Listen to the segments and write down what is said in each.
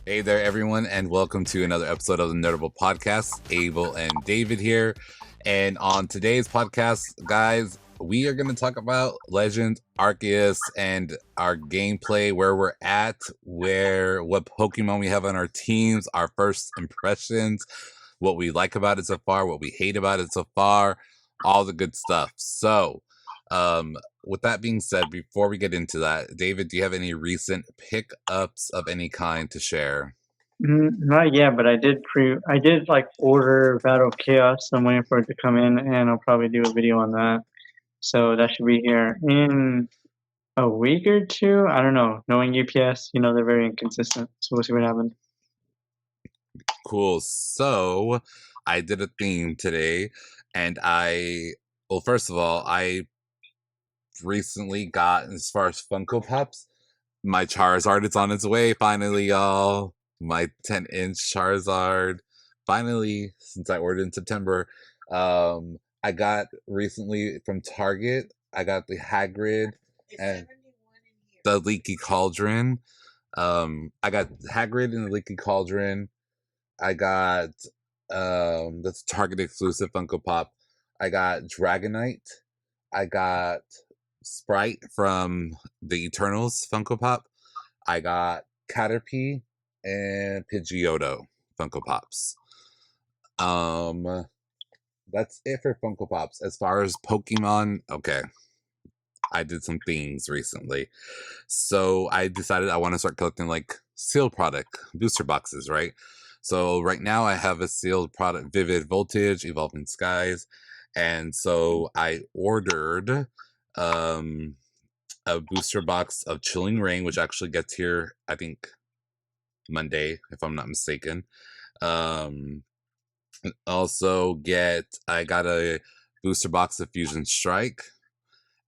Hey there, everyone, and welcome to another episode of the Notable Podcast. Abel and David here. And on today's podcast, guys, we are going to talk about Legends Arceus and our gameplay, where we're at, what Pokemon we have on our teams, our first impressions, what we like about it so far, what we hate about it so far, all the good stuff. So, with that being said, before we get into that, David, do you have any recent pickups of any kind to share? Not yet, but I did order Battle Chaos. I'm waiting for it to come in, and I'll probably do a video on that. So that should be here in a week or two. I don't know. Knowing UPS, they're very inconsistent. So we'll see what happens. Cool. So I did a theme today, and well, first of all, I recently got, as far as Funko Pops, my Charizard is on its way finally, y'all. My 10-inch Charizard, finally, since I ordered in September. I got recently from Target, I got the Hagrid and the Leaky Cauldron. I got Hagrid and the Leaky Cauldron. I got that's Target exclusive Funko Pop. I got Dragonite. I got Sprite from the Eternals Funko Pop. I got Caterpie and Pidgeotto Funko Pops. That's it for Funko Pops. As far as Pokemon, okay, I did some things recently. So I decided I want to start collecting like sealed product booster boxes, right? So right now I have a sealed product, Vivid Voltage, Evolving Skies. And so I ordered a booster box of Chilling Reign, which actually gets here, I think, Monday, if I'm not mistaken. I got a booster box of Fusion Strike.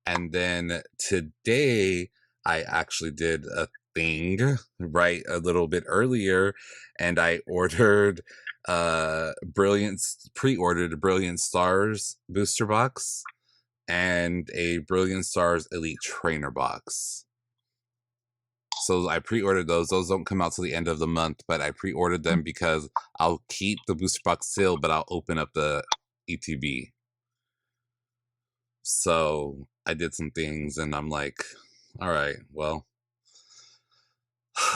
And then today, I actually did a thing right a little bit earlier, and I ordered pre-ordered a Brilliant Stars booster box and a Brilliant Stars Elite Trainer box. So I pre-ordered those. Those don't come out till the end of the month, but I pre-ordered them because I'll keep the booster box sealed, but I'll open up the ETB. So I did some things, and I'm like, all right, well,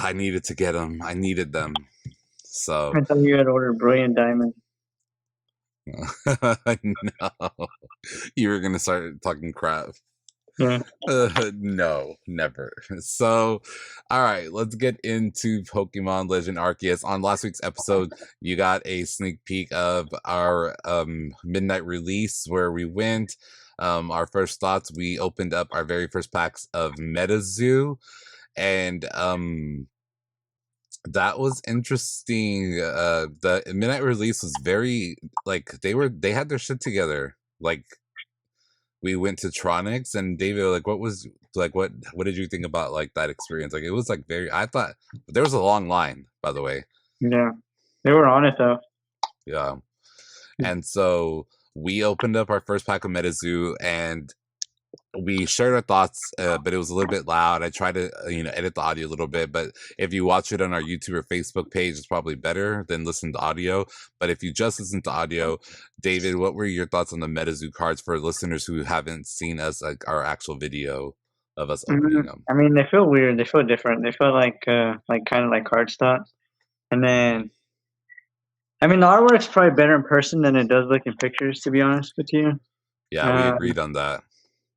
I needed to get them. I needed them. So I thought you had ordered Brilliant Diamond. no, you were gonna start talking crap. Yeah. No, never. So, all right, let's get into Pokemon Legend Arceus. On last week's episode, you got a sneak peek of our midnight release where we went. Our first thoughts, we opened up our very first packs of MetaZoo, and that was interesting. The midnight release was very like they had their shit together. Like we went to Tronics, and David, like, what did you think about like that experience? Like it was like very. I thought there was a long line, by the way. Yeah. They were on it, though. Yeah, and so we opened up our first pack of MetaZoo, and we shared our thoughts, but it was a little bit loud. I tried to, edit the audio a little bit, but if you watch it on our YouTube or Facebook page, it's probably better than listen to audio. But if you just listen to audio, David, what were your thoughts on the MetaZoo cards for listeners who haven't seen us, like our actual video of us opening them? I mean, they feel weird. They feel different. They feel like kind of like cardstock. And then, I mean, the artwork's probably better in person than it does look in pictures, to be honest with you. Yeah, we agreed on that.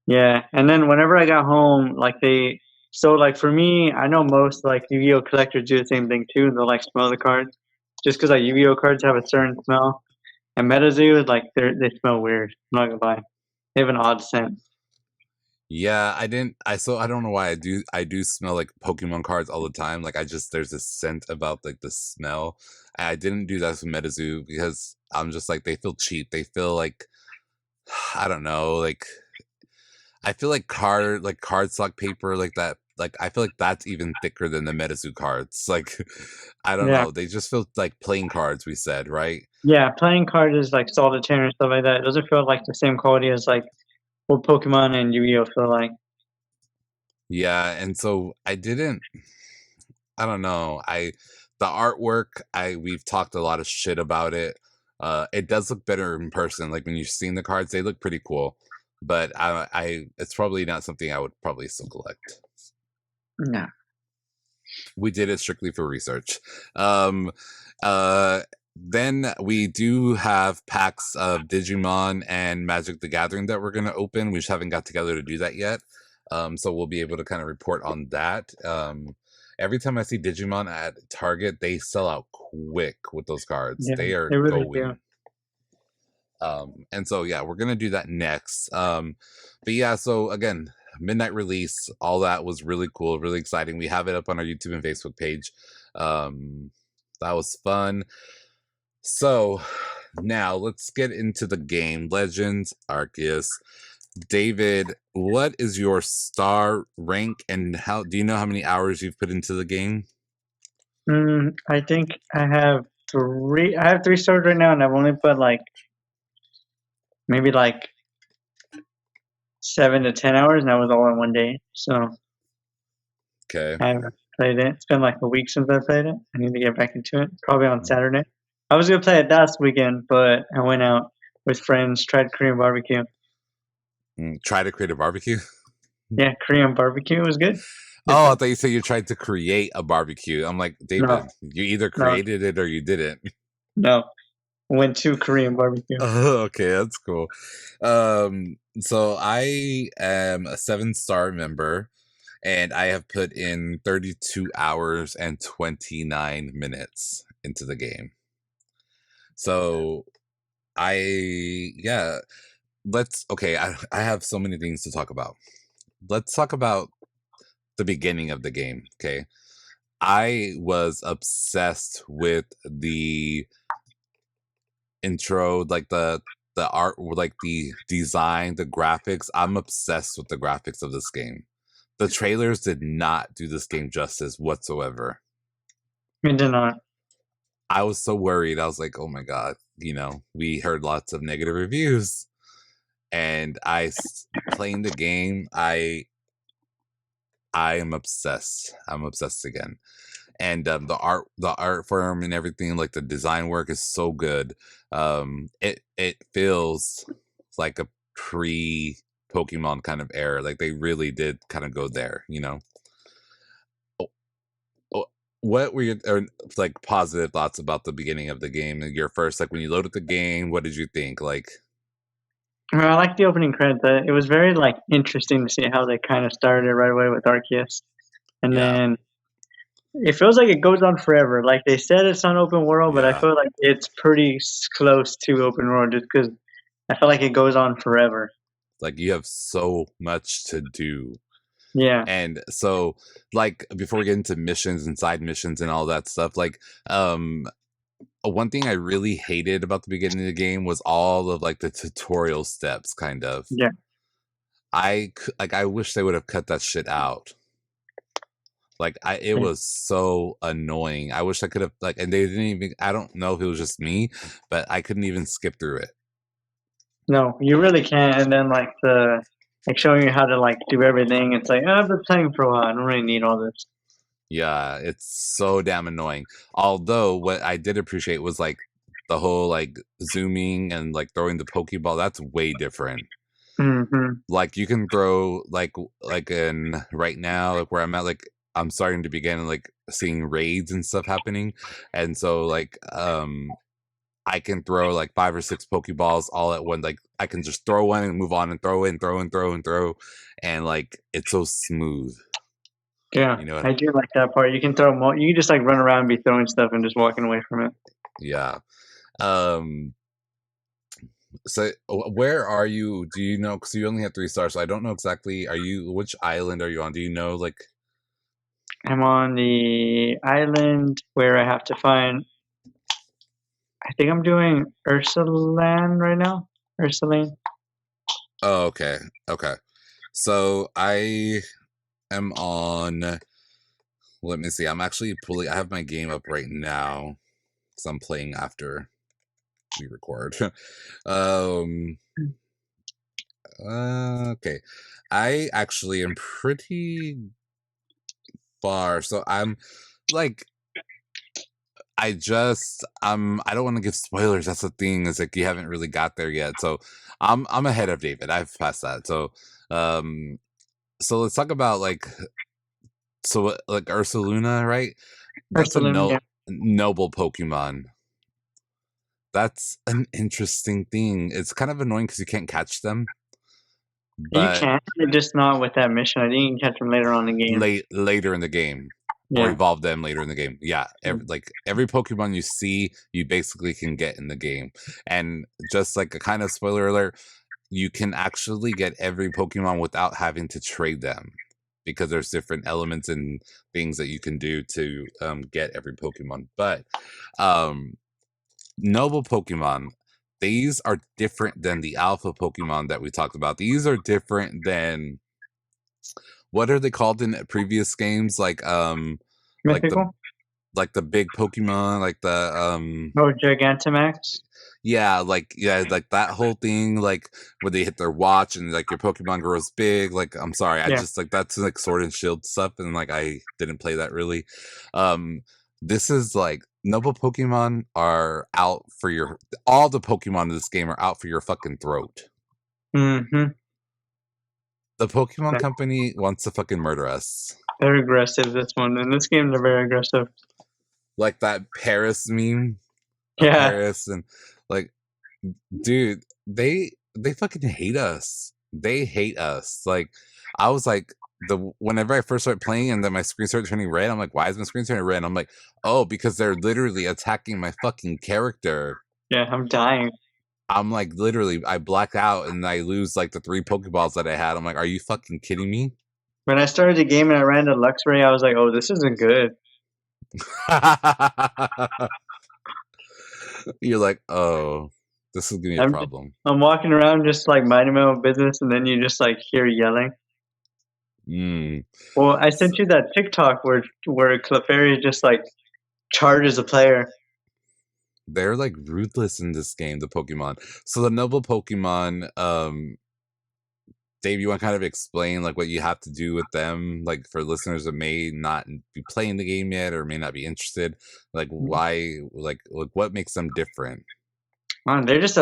Yeah, and then whenever I got home, for me, I know most like Yu-Gi-Oh collectors do the same thing too. They'll like smell the cards, just because like Yu-Gi-Oh cards have a certain smell, and MetaZoo they smell weird. I'm not gonna lie, they have an odd scent. Yeah, I didn't. I don't know why I do smell like Pokemon cards all the time. Like there's a scent about like the smell. I didn't do that with MetaZoo because I'm just like they feel cheap. They feel like I don't know. Like I feel like cardstock paper like that. Like I feel like that's even thicker than the MetaZoo cards. Like I don't Yeah, know. They just feel like playing cards. We said right. yeah, playing cards is like solitaire and stuff like that. It doesn't feel like the same quality as like what Pokemon and Yu-Gi-Oh feel like. Yeah, and so I don't know. I the artwork, we've talked a lot of shit about it. It does look better in person. Like when you've seen the cards, they look pretty cool. But it's probably not something I would probably still collect. No. We did it strictly for research. Um, uh, then we do have packs of Digimon and Magic the Gathering that we're going to open. We just haven't got together to do that yet. So we'll be able to kind of report on that. Every time I see Digimon at Target, they sell out quick with those cards. Yeah, They are they really do. going. And so yeah, we're gonna do that next. But yeah, so again, midnight release, all that was really cool, really exciting. We have it up on our YouTube and Facebook page. That was fun. So now let's get into the game. Legends Arceus. David, what is your star rank, and how do you know how many hours you've put into the game? I think I have three. I have 3 stars right now, and I've only put like maybe like 7 to 10 hours, and that was all in one day. So Okay. I haven't played it. It's been like a week since I played it. I need to get back into it. Probably on Saturday. I was gonna play it last weekend, but I went out with friends, tried Korean barbecue. Try to create a barbecue. Yeah, Korean barbecue was good. Oh, I thought you said you tried to create a barbecue. I'm like, No, David, you either no, created it or you didn't. no. Went to Korean barbecue. Oh, okay, that's cool. So I am a 7-star member, and I have put in 32 hours and 29 minutes into the game. So yeah, I have so many things to talk about. Let's talk about the beginning of the game. Okay. I was obsessed with the intro, like the art, like the design, the graphics. I'm obsessed with the graphics of this game. The trailers did not do this game justice whatsoever. We did not. I was so worried. I was like, oh my god, we heard lots of negative reviews, and playing the game. I am obsessed. I'm obsessed again. And the art form and everything, like the design work is so good. It feels like a pre Pokemon kind of era. Like they really did kind of go there. Oh, oh, what were your like positive thoughts about the beginning of the game? Your first, like when you loaded the game, what did you think? Like, Well, I like the opening credits. It was very like interesting to see how they kind of started right away with Arceus, and yeah, then it feels like it goes on forever. Like they said, it's on open world, but I yeah, feel like it's pretty close to open world just because I feel like it goes on forever. like you have so much to do. Yeah, And so, like, before we get into missions and side missions and all that stuff, like, one thing I really hated about the beginning of the game was all of like the tutorial steps, kind of. yeah. I wish they would have cut that shit out. Like, it was so annoying. I wish I could have and they didn't even. I don't know if it was just me, but I couldn't even skip through it. No, you really can't. And then like showing you how to like do everything. It's like, oh, I've been playing for a while. I don't really need all this. Yeah, it's so damn annoying. Although what I did appreciate was like the whole like zooming and like throwing the Pokeball. That's way different. Hmm. Like you can throw like in right now, like where I'm at, like I'm starting to begin like seeing raids and stuff happening. And so I can throw like 5 or 6 Pokeballs all at one. Like I can just throw one and move on and throw and throw and throw and throw. And like it's so smooth. Yeah, You know what? I do like that part. You can throw more. You can just like run around and be throwing stuff and just walking away from it. Yeah. Um So where are you? Do you know? Because you only have 3 stars, so I don't know exactly. Which island are you on? Do you know? Like, I'm on the island where I have to find. I think I'm doing Ursuline right now. Ursuline. oh, okay, okay. So I am on. Let me see. I'm actually pulling. I have my game up right now because I'm playing after we record. um. Okay. I actually am pretty far. So I'm like I just I don't want to give spoilers. That's the thing, is like you haven't really got there yet. So I'm ahead of David. I've passed that. Um so let's talk about like Ursaluna, right? That's a Ursaluna, yeah. noble Pokemon. That's an interesting thing. It's kind of annoying because you can't catch them, You but can, but just not with that mission. I think you can catch them later on in the game. later in the game, or Yeah. evolve them later in the game. Yeah, Mm. every Pokemon you see, you basically can get in the game. And just like a kind of spoiler alert, you can actually get every Pokemon without having to trade them, because there's different elements and things that you can do to get every Pokemon. But um, noble Pokemon, these are different than the alpha Pokemon that we talked about. These are different than, what are they called in previous games? Like the Mythical? big Pokemon, like the Oh, Gigantamax? like that whole thing, like where they hit their watch and like your Pokemon grows big. Like, I'm sorry, I Yeah. just like, that's like Sword and Shield stuff, and like I didn't play that really. Um, this is like noble Pokemon are out for your, all the Pokemon in this game are out for your fucking throat. Mm-hmm. The Pokemon Company wants to fucking murder us. They're aggressive, this one. In this game, they're very aggressive. Like that Paris meme of Yeah. Paris, and like, dude, they fucking hate us. They hate us. Like, I was like, whenever I first started playing and then my screen started turning red, I'm like, why is my screen turning red? I'm like, oh, because they're literally attacking my fucking character. Yeah, I'm dying. I'm like, literally, I black out and I lose like the 3 Pokeballs that I had. I'm like, are you fucking kidding me? When I started the game and I ran to Luxray, I was like, oh, this isn't good. You're like, oh, this is gonna be a I'm problem. I'm walking around just like minding my own business, and then you just like hear yelling. Mm. Well, I sent you that TikTok where Clefairy just like charges a player. They're like ruthless in this game, the Pokemon. So the noble Pokemon, Dave, you want to kind of explain like what you have to do with them, like for listeners that may not be playing the game yet or may not be interested, like why, like what makes them different? They're just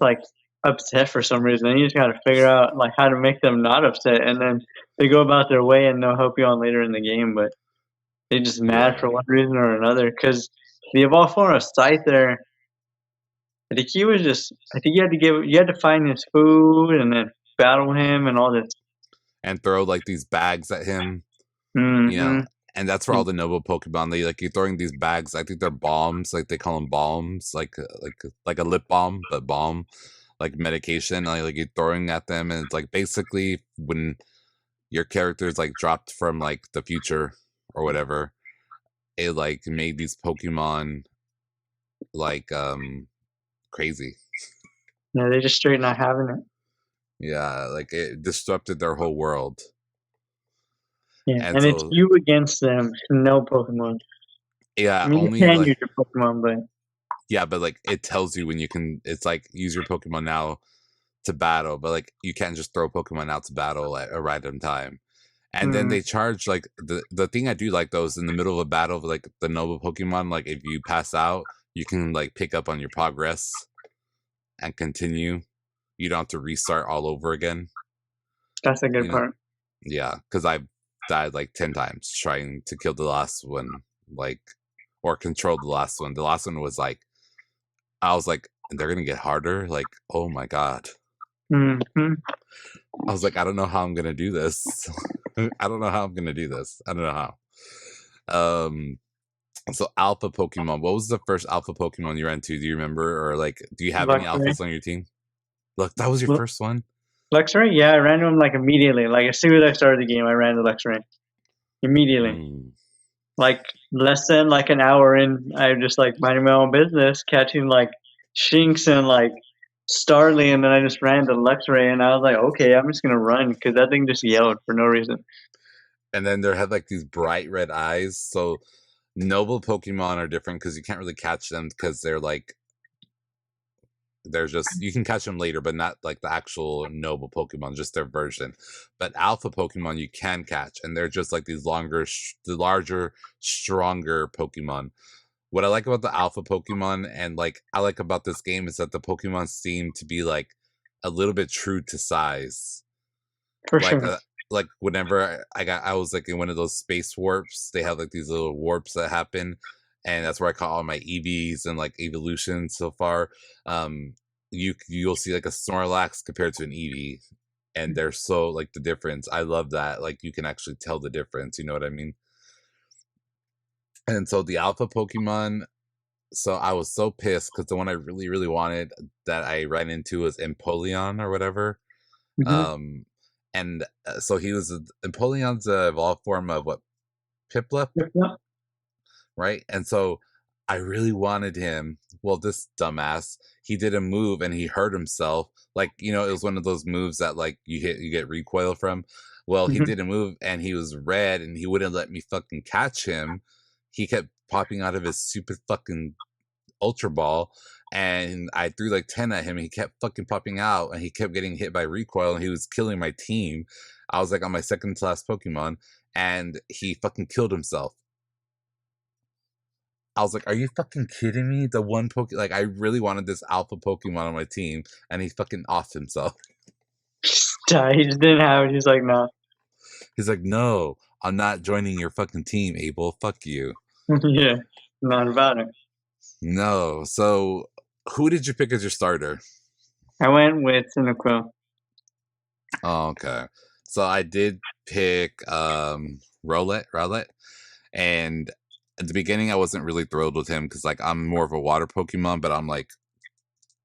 like upset for some reason. And you just got to figure out like how to make them not upset, and then they go about their way, and they'll help you on later in the game. But they just mad Yeah, for one reason or another. Because the evolved form of Scyther, I think you had to find his food and then battle him and all this. and throw like these bags at him, you know. Mm-hmm. And that's for all the noble Pokemon. They like, you're throwing these bags. I think they're bombs. Like they call them bombs, like a lip balm, but balm, like medication. Like you're throwing at them, and it's like basically when your character's like dropped from like the future or whatever, it like made these Pokemon like crazy. Yeah, they just straight not having it. Yeah, like it disrupted their whole world. Yeah, And and it's so, you against them, no Pokemon. I yeah, mean, you only can like, use your Pokemon, but yeah, but like it tells you when you can, it's like use your Pokemon now to battle, but like you can't just throw Pokemon out to battle at a random time. And then mm, they charge like the thing I do like though is in the middle of a battle, like the noble Pokemon, like if you pass out, you can like pick up on your progress and continue. You don't have to restart all over again. that's a good You know, part. yeah, because I died like 10 times trying to kill the last one, like, or control the last one. The last one was like, I was like, they're gonna get harder. Like, oh my god. Mm-hmm. I was like, I don't know how I'm gonna do this. I don't know how I'm gonna do this. I don't know how. Um, so alpha Pokemon. What was the first alpha Pokemon you ran to? Do you remember, or like, do you have any Luxray. alphas on your team? Look, that was your first one. Luxray? Yeah, I ran to him like immediately. Like as soon as I started the game, I ran to Luxray immediately. Mm. Like less than like an hour in, I just like minding my own business, catching like Shinx and like Starly, and then I just ran to Luxray, and I was like, okay, I'm just gonna run because that thing just yelled for no reason. And then there had like these bright red eyes. So noble Pokemon are different because you can't really catch them because they're like, they're just, you can catch them later, but not like the actual noble Pokemon, just their version. But alpha Pokemon you can catch, and they're just like these the larger, stronger Pokemon. what I like about the alpha Pokemon and like I like about this game is that the Pokemon seem to be like a little bit true to size. For Like sure. like whenever I was like in one of those space warps, they have like these little warps that happen, and that's where I caught all my EVs and like evolutions so far. Um, you'll see like a Snorlax compared to an EV, and they're so like the difference. I love that. Like you can actually tell the difference. You know what I mean? And so the alpha Pokemon, so I was so pissed because the one I really, really wanted that I ran into was Empoleon or whatever. Mm-hmm. Um, and so he was Empoleon's a evolved form of what, Piplup, Yep. right? And so I really wanted him. Well, this dumbass, he did a move and he hurt himself. Like, you know, it was one of those moves that like you hit, you get recoil from. Well, he Mm-hmm. did a move and he was red and he wouldn't let me fucking catch him. He kept popping out of his stupid fucking Ultra Ball, and I threw like 10 at him, and he kept fucking popping out, and he kept getting hit by recoil, and he was killing my team. I was like on my second to last Pokemon, and he fucking killed himself. I was like, "Are you fucking kidding me?" The one like I really wanted this alpha Pokemon on my team, and he fucking offed himself. He just didn't have it. He's like, nah. He's like, "No, I'm not joining your fucking team, Abel. Fuck you." Yeah, not about it. No. So, who did you pick as your starter? I went with Cyndaquil. Oh, okay. So I did pick Rowlet, and at the beginning I wasn't really thrilled with him because like I'm more of a water Pokemon, but I'm like,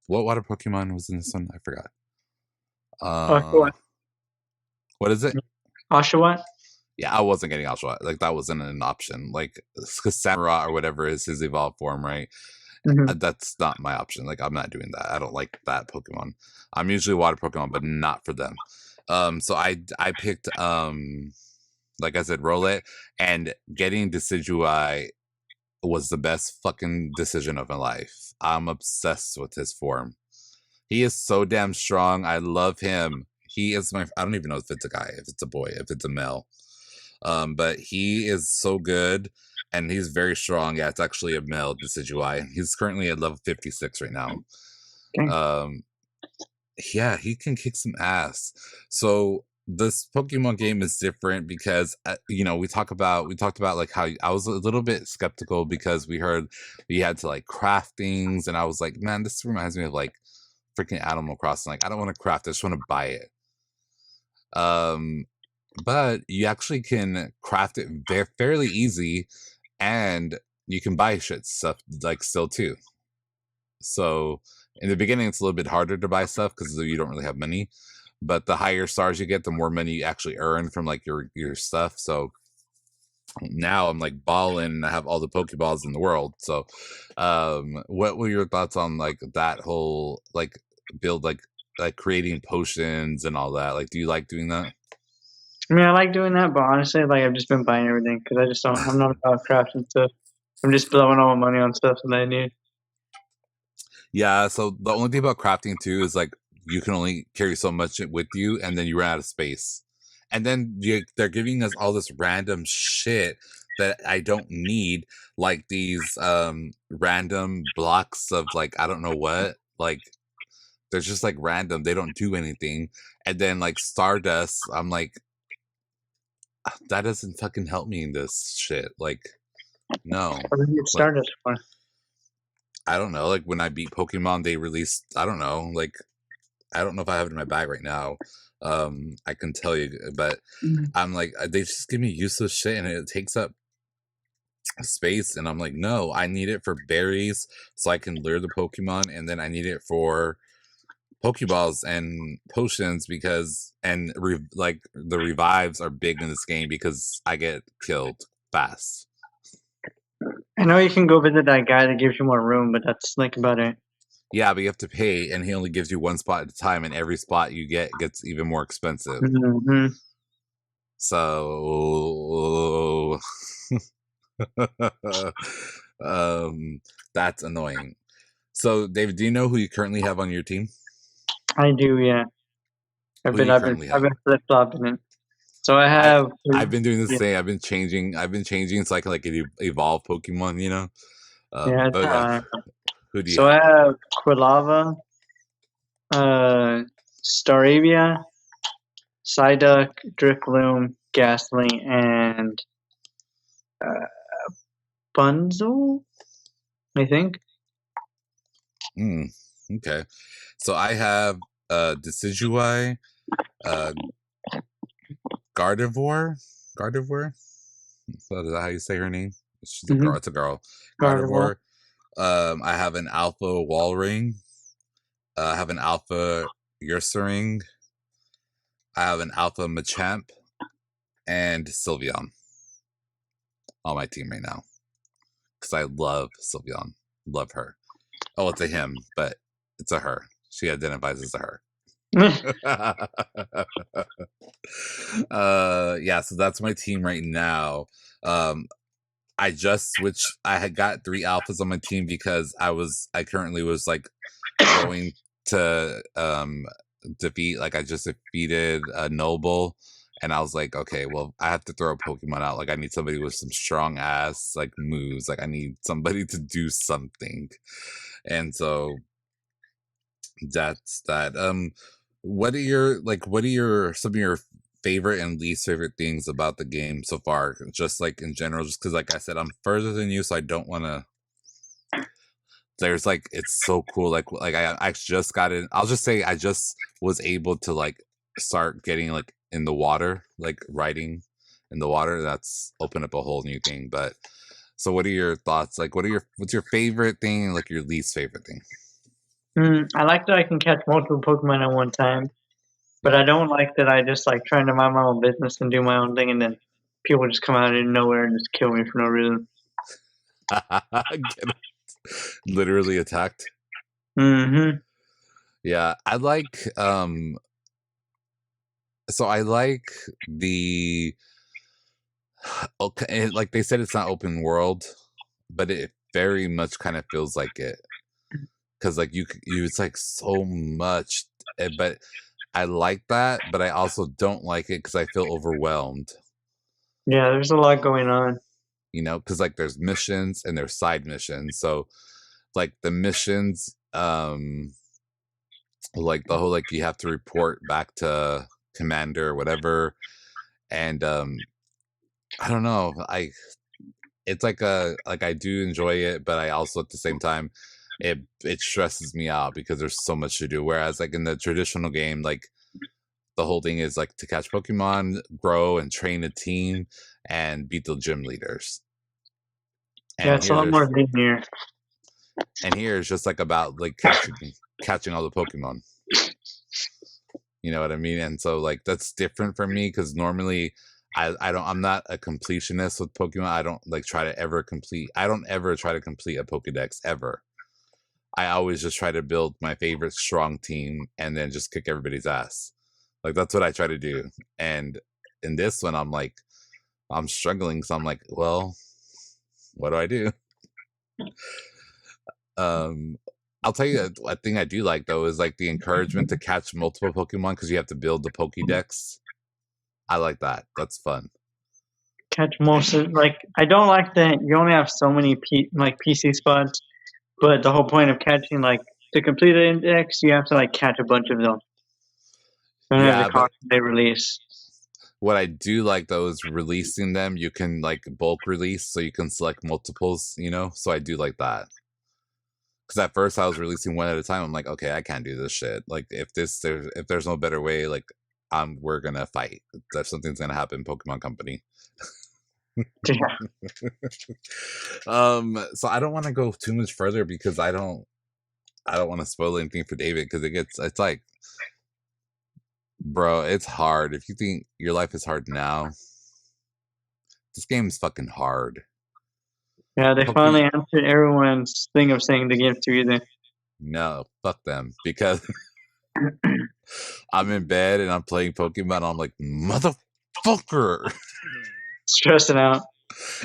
what water Pokemon was in this one? I forgot. Uh, Oshawott. what is it? Oshawott? Yeah, I wasn't getting Oshawott. Like that wasn't an option. Like because Samurott or whatever is his evolved form, right? Mm-hmm. That's not my option. Like I'm not doing that. I don't like that Pokemon. I'm usually water Pokemon, but not for them. So I picked like I said, Rowlet, and getting Decidueye was the best fucking decision of my life. I'm obsessed with his form. He is so damn strong. I love him. He is my. I don't even know if it's a guy, if it's a boy, if it's a male. But he is so good, and he's very strong. Yeah, it's actually a male Decidueye. He's currently at level 56 right now. Okay. Um, yeah, he can kick some ass. So this Pokemon game is different because you know we talked about like how I was a little bit skeptical because we heard we had to like craft things, and I was like, man, this reminds me of like freaking Animal Crossing. Like I don't want to craft, I just want to buy it. Um, but you actually can craft it fairly easy, and you can buy shit stuff like still too. So in the beginning, it's a little bit harder to buy stuff because you don't really have money. But the higher stars you get, the more money you actually earn from like your stuff. So now I'm like balling, and I have all the Pokeballs in the world. So, what were your thoughts on like that whole like build like creating potions and all that? Like, do you like doing that? I mean, I like doing that, but honestly, like I've just been buying everything because I just don't. I'm not about crafting stuff. I'm just blowing all my money on stuff that I need. Yeah. So the only thing about crafting too is like you can only carry so much with you, and then you run out of space. And then they're giving us all this random shit that I don't need, like these random blocks of like I don't know what, like they're just like random. They don't do anything. And then like Stardust, I'm like, that doesn't fucking help me in this shit. Like, no. What did you get Like, started for? I don't know. Like when I beat Pokemon, they released, I don't know, like I don't know if I have it in my bag right now. I can tell you, but Mhm. I'm like, they just give me useless shit and it takes up space. And I'm like, no, I need it for berries so I can lure the Pokemon. And then I need it for Pokeballs and potions because, and like the revives are big in this game because I get killed fast. I know you can go visit that guy that gives you more room, but that's like about it. Yeah, but you have to pay, and he only gives you one spot at a time, and every spot you get gets even more expensive. Mm-hmm. So, that's annoying. So, David, do you know who you currently have on your team? I do, yeah. Who do you currently I've have? been flip flopping it. So I I have, I've been doing the yeah. same. I've been changing so I can like evolve Pokemon. You know. Yeah, it's But yeah, who do you so I have? have Quilava, uh, Staravia, Psyduck, Drifloon, Ghastly, and uh, Bunzel, I think. Hmm. Okay. So I have Decidueye, uh Gardevoir. Gardevoir? So is that how you say her name? She's a girl. Mm-hmm. It's a girl. Gardevoir. Gardevoir. I have an Alpha Walring. I have an Alpha Ursaring. I have an Alpha Machamp and Sylveon on my team right now because I love Sylveon. Love her. Oh, it's a him, but it's a her. She identifies as a her. Yeah, so that's my team right now. Um I just switched. I had got 3 alphas on my team because I currently was like going to defeat, like I just defeated a noble, and I was like, okay, well, I have to throw a Pokemon out. Like I need somebody with some strong ass like moves. Like I need somebody to do something. And so that's that. What are your some of your favorite and least favorite things about the game so far? Just like in general, just because like I said, I'm further than you, so I don't want to. There's like it's so cool. Like I just got in. I'll just say I just was able to like start getting like in the water, like riding in the water. That's opened up a whole new thing. But so, what are your thoughts? Like, what's your favorite thing and like your least favorite thing? I like that I can catch multiple Pokemon at one time, but Yeah. I don't like that I just like trying to mind my own business and do my own thing, and then people just come out of nowhere and just kill me for no reason. Get literally attacked. Mm-hmm. Yeah, I like so I like the okay, like they said it's not open world, but it very much kind of feels like it cuz like you it's like so much but I like that, but I also don't like it cuz I feel overwhelmed, Yeah, there's a lot going on. you know, cuz like there's missions and there's side missions. So like the missions like the whole like you have to report back to commander or whatever, and I don't know, it's like a like I do enjoy it, but I also at the same time it stresses me out because there's so much to do, whereas like in the traditional game, like the whole thing is like to catch Pokemon, grow and train a team and beat the gym leaders. Yeah, and it's a here lot more there's linear. and here it's just like about like catching all the Pokemon. You know what I mean? And so like that's different for me because normally I'm not a completionist with Pokemon. I don't like try to ever complete. I don't ever try to complete a Pokedex ever. I always just try to build my favorite strong team and then just kick everybody's ass. Like that's what I try to do. And in this one, I'm like I'm struggling, so I'm like, well, what do I do? Um, I'll tell you a thing I do like though is like the encouragement to catch multiple Pokemon because you have to build the Pokédex. I like that. That's fun. Catch most of like I don't like that you only have so many PC spots, but the whole point of catching like to complete an index, you have to like catch a bunch of them. And have the Yeah, but cost they release. what I do like though is releasing them. You can like bulk release, so you can select multiples. You know, so I do like that. Because at first I was releasing one at a time. I'm like, okay, I can't do this shit. Like if there's no better way, like we're gonna fight. There's something's gonna happen, Pokemon Company. Yeah. So I don't want to go too much further because I don't want to spoil anything for David because it's like, bro, it's hard. If you think your life is hard now, this game's fucking hard. Yeah, they finally Pokemon, answered everyone's thing of saying the game's too easy. no, fuck them because I'm in bed and I'm playing Pokemon. I'm like, motherfucker. Stressing out.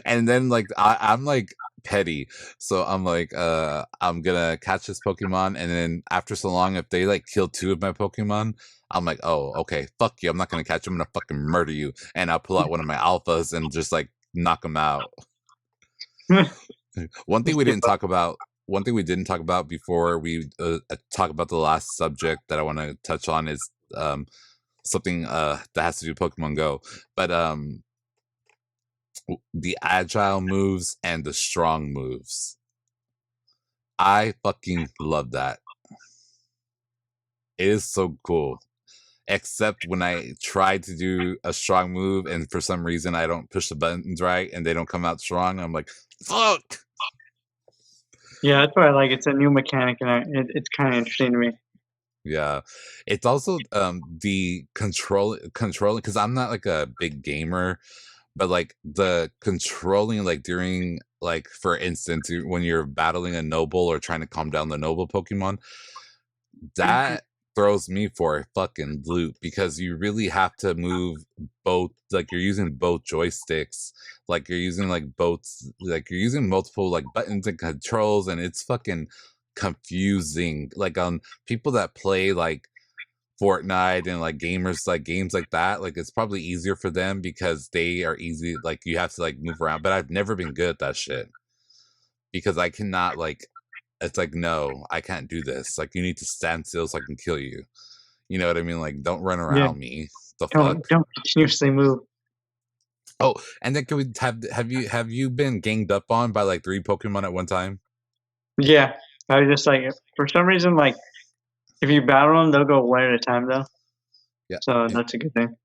And then like I'm like petty. So I'm like, I'm gonna catch this Pokemon, and then after so long, if they like kill 2 of my Pokemon, I'm like, oh, okay, fuck you. I'm not gonna catch you. I'm gonna fucking murder you. And I'll pull out one of my alphas and just like knock them out. One thing Just we give didn't up. talk about. One thing we didn't talk about before we talk about the last subject that I want to touch on is something that has to do with Pokemon Go. But the agile moves and the strong moves. I fucking love that. It is so cool. Except when I try to do a strong move and for some reason I don't push the buttons right and they don't come out strong, I'm like, fuck. Yeah, that's why I like it. It's a new mechanic, and it's kind of interesting to me. Yeah. It's also the controlling because I'm not like a big gamer, but like the controlling like during like for instance when you're battling a noble or trying to calm down the noble Pokemon, that throws me for a fucking loop because you really have to move both, like you're using both joysticks, like you're using like both, like you're using multiple like buttons and controls, and it's fucking confusing. Like people that play like Fortnite and like gamers like games like that, like it's probably easier for them because they are easy, like you have to like move around, but I've never been good at that shit because I cannot like, it's like no, I can't do this. Like you need to stand still so I can kill you. You know what I mean? Like don't run Yeah, around me. The don't fuck? don't continuously move. Oh, and then can we have you been ganged up on by like 3 Pokemon at one time? Yeah, I was just like for some reason like if you battle them, they'll go one at a time though, Yeah. so that's a good thing.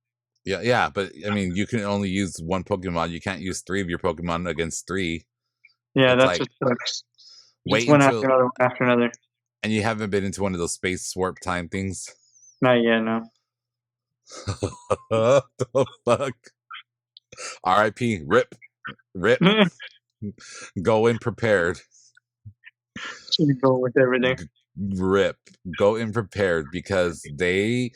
Yeah, yeah, but I mean, you can only use one Pokemon. You can't use 3 of your Pokemon against 3. Yeah, It's that's like what sucks. Just wait one after until, another, one after another. and you haven't been into one of those space warp time things. Not yet, no. What the fuck? R.I.P. Rip, rip. Go in prepared. Should go with everything. Rip. Go in prepared because they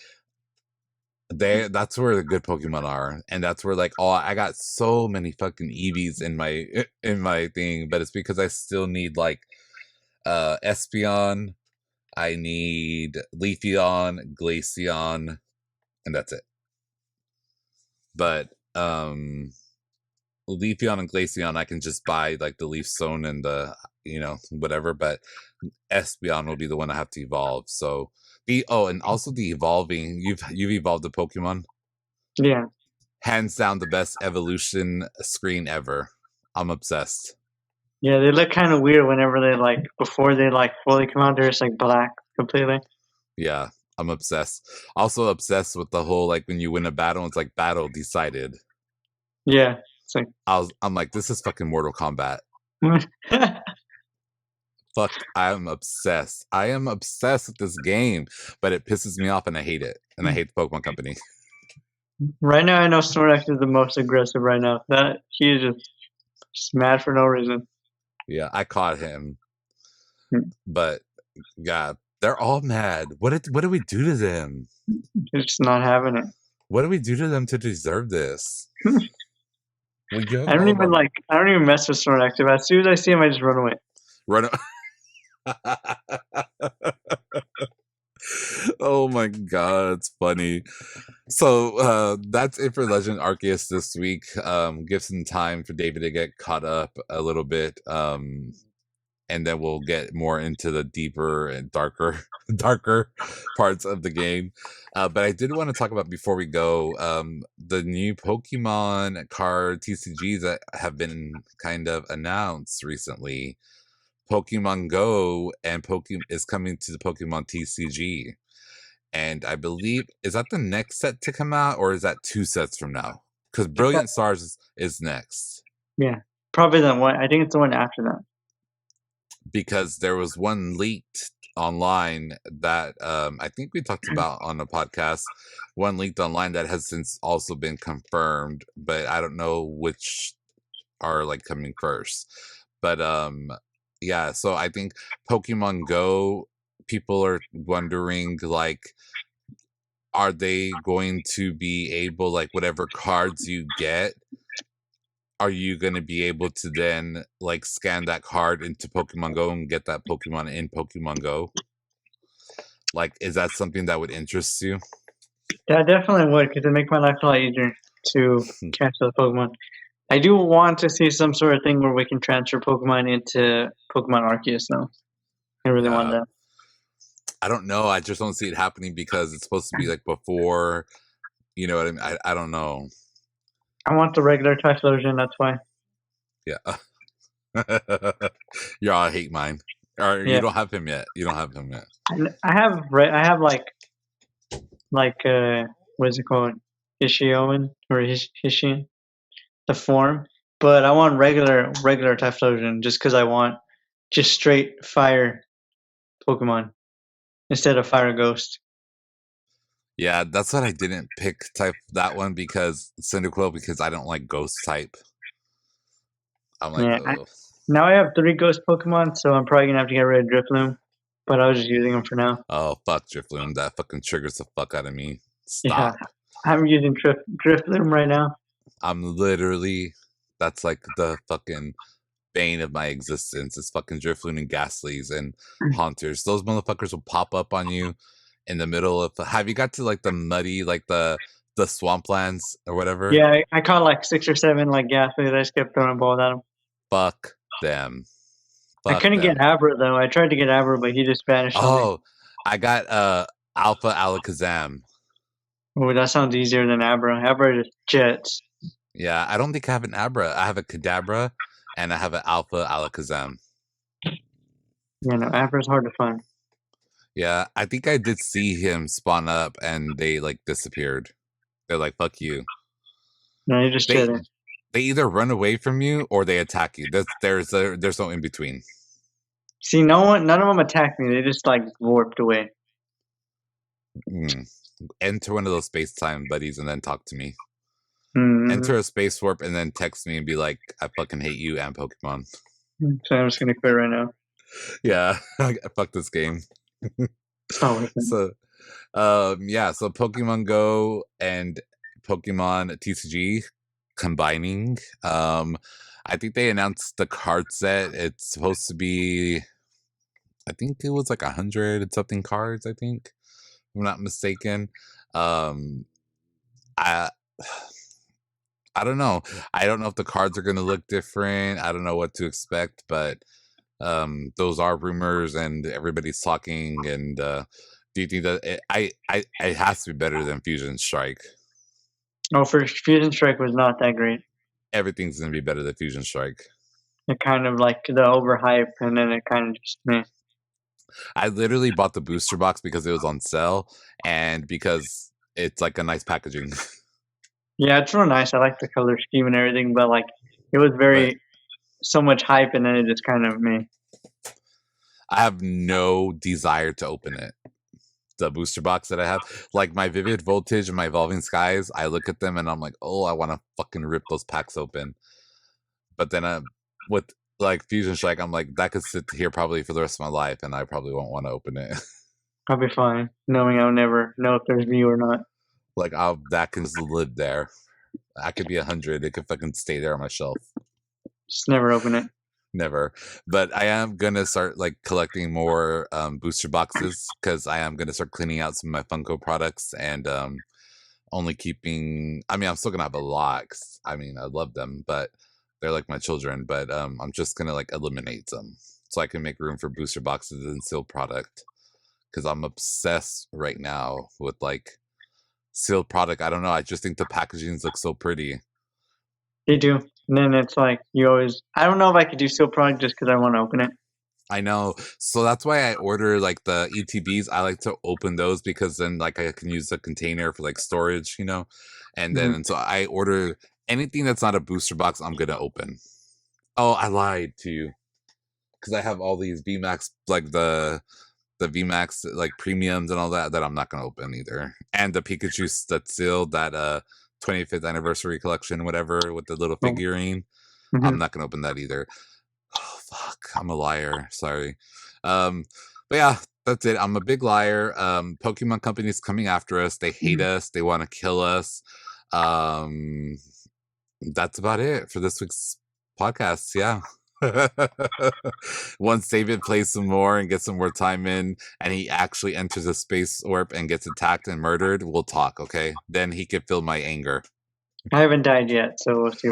that's where the good Pokemon are, and that's where like oh I got so many fucking Eevees in my thing, but it's because I still need like Espeon, I need Leafeon, Glaceon, and that's it. But Leafeon and Glaceon I can just buy like the Leaf Stone and the whatever, but Espeon will be the one I have to evolve. So the and also the evolving, you've evolved the Pokemon. Yeah, Hands down the best evolution screen ever. I'm obsessed. yeah. They look kind of weird whenever they like before they like fully come out. They're just like black completely. Yeah, I'm obsessed. Also obsessed with the whole like when you win a battle, it's like battle decided. Yeah, it's like I'm like, this is fucking Mortal Kombat. Fuck, I'm obsessed. I am obsessed with this game, but it pisses me off and I hate it. And I hate the Pokemon Company. right now. I know Snorlax is the most aggressive right now. That he is just mad for no reason. Yeah, I caught him. Hmm. But yeah, they're all mad. What did we do to them? He's just not having it. What did we do to them to deserve this? We give them I don't all of even our like. I don't even mess with Snorlax. As soon as I see him, I just run away. run. Oh my god, it's funny. So that's it for Legend Arceus this week. Give some time for David to get caught up a little bit. And then we'll get more into the deeper and darker darker parts of the game. But I did want to talk about before we go the new Pokemon card TCGs that have been kind of announced recently. Pokemon Go and Pokemon is coming to the Pokemon TCG. And I believe is that the next set to come out, or is that 2 sets from now? Because Brilliant Stars is next. Yeah, probably the one. I think it's the one after that. Because there was one leaked online that I think we talked about on the podcast. One leaked online that has since also been confirmed, but I don't know which are like coming first. But yeah, so I think Pokemon Go, people are wondering like are they going to be able, like whatever cards you get, are you going to be able to then like scan that card into Pokemon Go and get that Pokemon in Pokemon Go? Like, is that something that would interest you? Yeah, I definitely would because it make my life a lot easier to catch those Pokemon. I do want to see some sort of thing where we can transfer Pokemon into Pokemon Arceus, though. I really want Yeah, that. I don't know. I just don't see it happening because it's supposed to be like before. You know what I mean? I don't know. I want the regular Typhlosion, that's why. Yeah. Y'all hate mine. Or you Yeah. don't have him yet. You don't have him yet. I have like what is it called? Hishioan or Hishian, the form. But I want regular Typhlosion just because I want just straight fire Pokemon instead of Fire Ghost. Yeah, that's what I didn't pick type that one because Cyndaquil because I don't like ghost type. I'm like, Yeah. oh, Now I have 3 Ghost Pokemon, so I'm probably gonna have to get rid of Drifloon. But I was just using them for now. oh fuck Drifloon. That fucking triggers the fuck out of me. Yeah, Stop. I'm using Drifloon right now. I'm literally that's like the fucking bane of my existence is fucking Drifloon and Ghastlies and Haunters. Those motherfuckers will pop up on you in the middle of have you got to like the muddy like the swamplands or whatever? Yeah, I caught like 6 or 7 like Gastly. I just kept throwing balls at him. Fuck them. I Fuck couldn't get them. Abra though. I tried to get Abra, but he just vanished on me. Oh, I got Alpha Alakazam. Oh, that sounds easier than Abra. Abra just jets. Yeah, I don't think I have an Abra. I have a Kadabra and I have an Alpha Alakazam. You know, Abra's hard to find. Yeah, I think I did see him spawn up and they like disappeared. They're like, fuck you. No, you're just They jetting. they either run away from you or they attack you. There's no in between. See, none of them attacked me. They just like warped away. Mm. Enter one of those space time buddies and then talk to me. Mm-hmm. Enter a space warp and then text me and be like, I fucking hate you and Pokemon. So I'm just gonna quit right now. Yeah, fuck this game. It's not worth it. So, yeah, so Pokemon Go and Pokemon TCG combining. I think they announced the card set. It's supposed to be, I think it was like 100 and something cards. I think, if I'm not mistaken. I I don't know. I don't know if the cards are going to look different. I don't know what to expect, but those are rumors and everybody's talking. And do you think that it has to be better than Fusion Strike? Oh, first Fusion Strike was not that great. Everything's going to be better than Fusion Strike. It kind of like the overhype, and then it kind of just meh. I literally bought the booster box because it was on sale and because it's like a nice packaging. Yeah, it's real nice. I like the color scheme and everything, but like it was But very so much hype, and then it just kind of meh. I have no desire to open it. The booster box that I have, like my Vivid Voltage and my Evolving Skies, I look at them and I'm like, oh, I want to fucking rip those packs open. But then with like Fusion Strike, I'm like, that could sit here probably for the rest of my life and I probably won't want to open it. I'll be fine, knowing I'll never know if there's view or not. Like, that can live there. I could be 100. It could fucking stay there on my shelf. Just never open it. Never. But I am gonna start like collecting more booster boxes because I am gonna start cleaning out some of my Funko products and only keeping. I mean, I'm still gonna have a lot. 'Cause, I mean, I love them, but they're like my children. But I'm just gonna like eliminate some so I can make room for booster boxes and sealed product because I'm obsessed right now with like sealed product. I don't know. I just think the packagings look so pretty. They do, and then it's like you always. I don't know if I could do Steel Product just because I want to open it. I know. So that's why I order like the ETBs. I like to open those because then like I can use the container for like storage, you know? And Mhm. then so I order anything that's not a booster box, I'm gonna open. Oh, I lied to you. Because I have all these VMAX like the VMAX like premiums and all that that I'm not gonna open either. And the Pikachu that's sealed, that 25th anniversary collection, whatever, with the little Oh, figurine. I'm mhm. not gonna open that either. Oh fuck, I'm a liar. Sorry. Um, but yeah, that's it. I'm a big liar. Pokemon companies coming after us. They hate us. They want to kill us. Um, that's about it for this week's podcast. Yeah. Once David plays some more and gets some more time in, and he actually enters a space warp and gets attacked and murdered, we'll talk. Okay, then he can feel my anger. I haven't died yet, so we'll see.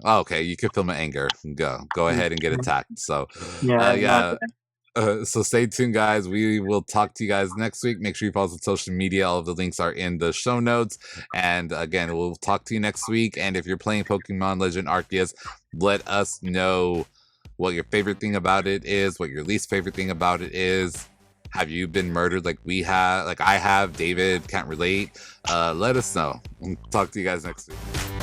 Oh, okay, you can feel my anger. Go ahead and get attacked. So, Yeah, I'm not. yeah. So stay tuned, guys. We will talk to you guys next week. Make sure you follow us on social media. All of the links are in the show notes. And again, we'll talk to you next week. And if you're playing Pokemon Legend Arceus, let us know what your favorite thing about it is, what your least favorite thing about it is. Have you been murdered like we have, like I have? David can't relate. Let us know. We'll talk to you guys next week.